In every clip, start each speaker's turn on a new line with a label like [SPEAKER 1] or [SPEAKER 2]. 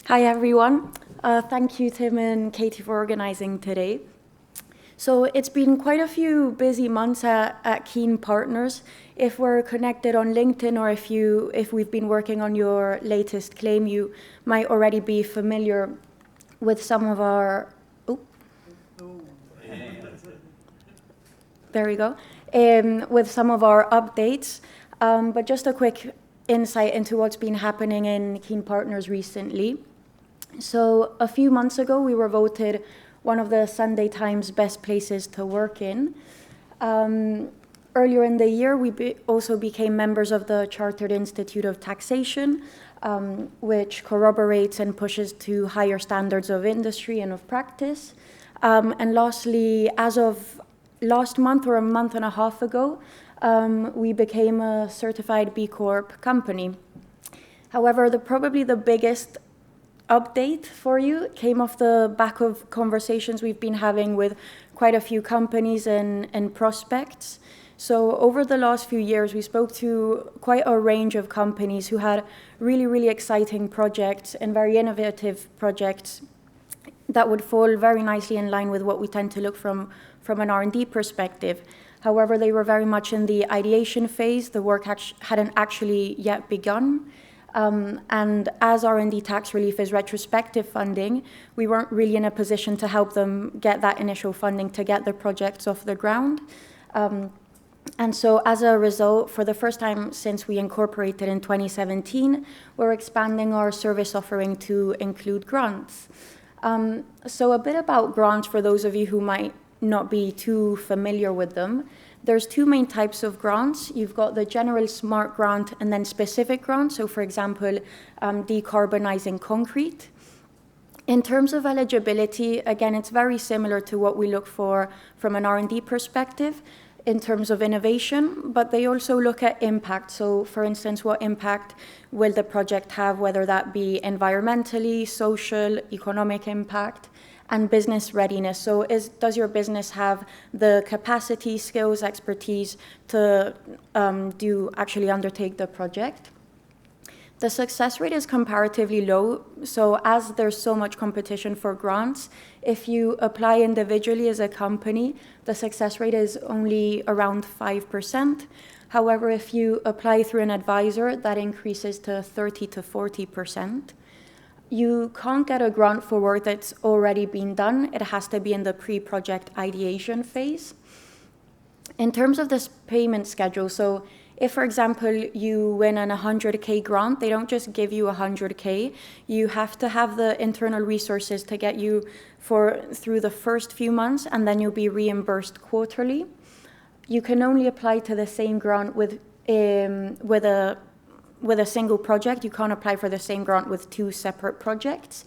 [SPEAKER 1] Hi, everyone. Thank you, Tim and Katie, for organizing today. So it's been quite a few busy months at Keen Partners. If we're connected on LinkedIn or if we've been working on your latest claim, you might already be familiar with some of our... Oh. There we go. With some of our updates. But just a quick insight into what's been happening in Keen Partners recently. So a few months ago, we were voted one of the Sunday Times best places to work in. Earlier in the year, we also became members of the Chartered Institute of Taxation, which corroborates and pushes to higher standards of industry and of practice. And lastly, as of last month or a month and a half ago, we became a certified B Corp company. However, probably the biggest update for you came off the back of conversations we've been having with quite a few companies and prospects. So over the last few years, we spoke to quite a range of companies who had really, really exciting projects and very innovative projects that would fall very nicely in line with what we tend to look from an R&D perspective. However, they were very much in the ideation phase. The work hadn't actually yet begun. And as R&D tax relief is retrospective funding, we weren't really in a position to help them get that initial funding to get their projects off the ground. And so as a result, for the first time since we incorporated in 2017, we're expanding our service offering to include grants. So a bit about grants for those of you who might not be too familiar with them. There's two main types of grants. You've got the general SMART grant and then specific grants. So for example, decarbonizing concrete. In terms of eligibility, again, it's very similar to what we look for from an R&D perspective in terms of innovation, but they also look at impact. So for instance, what impact will the project have, whether that be environmentally, social, economic impact, and business readiness. So does your business have the capacity, skills, expertise to actually undertake the project? The success rate is comparatively low. So as there's so much competition for grants, if you apply individually as a company, the success rate is only around 5%. However, if you apply through an advisor, that increases to 30 to 40%. You can't get a grant for work that's already been done. It has to be in the pre-project ideation phase. In terms of this payment schedule, so if, for example, you win an 100K grant, they don't just give you 100K. You have to have the internal resources to get you through the first few months, and then you'll be reimbursed quarterly. You can only apply to the same grant with a single project. You can't apply for the same grant with two separate projects.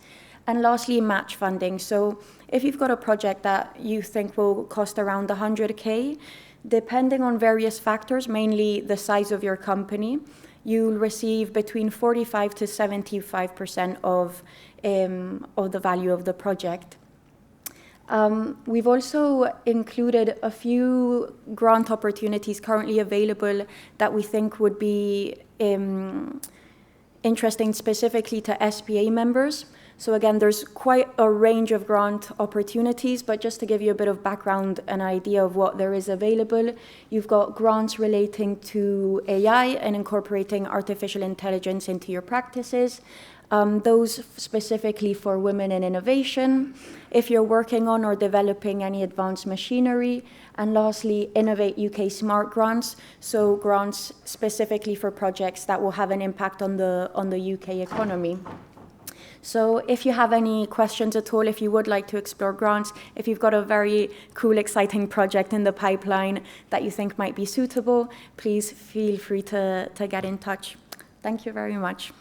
[SPEAKER 1] And lastly, match funding. So if you've got a project that you think will cost around 100K, depending on various factors, mainly the size of your company, you'll receive between 45 to 75% of the value of the project. We've also included a few grant opportunities currently available that we think would be interesting specifically to SPA members. So again, there's quite a range of grant opportunities, but just to give you a bit of background and idea of what there is available, you've got grants relating to AI and incorporating artificial intelligence into your practices. Those specifically for women in innovation, if you're working on or developing any advanced machinery, and lastly, Innovate UK Smart grants, so grants specifically for projects that will have an impact on the UK economy. So if you have any questions at all, if you would like to explore grants, if you've got a very cool, exciting project in the pipeline that you think might be suitable, please feel free to get in touch. Thank you very much.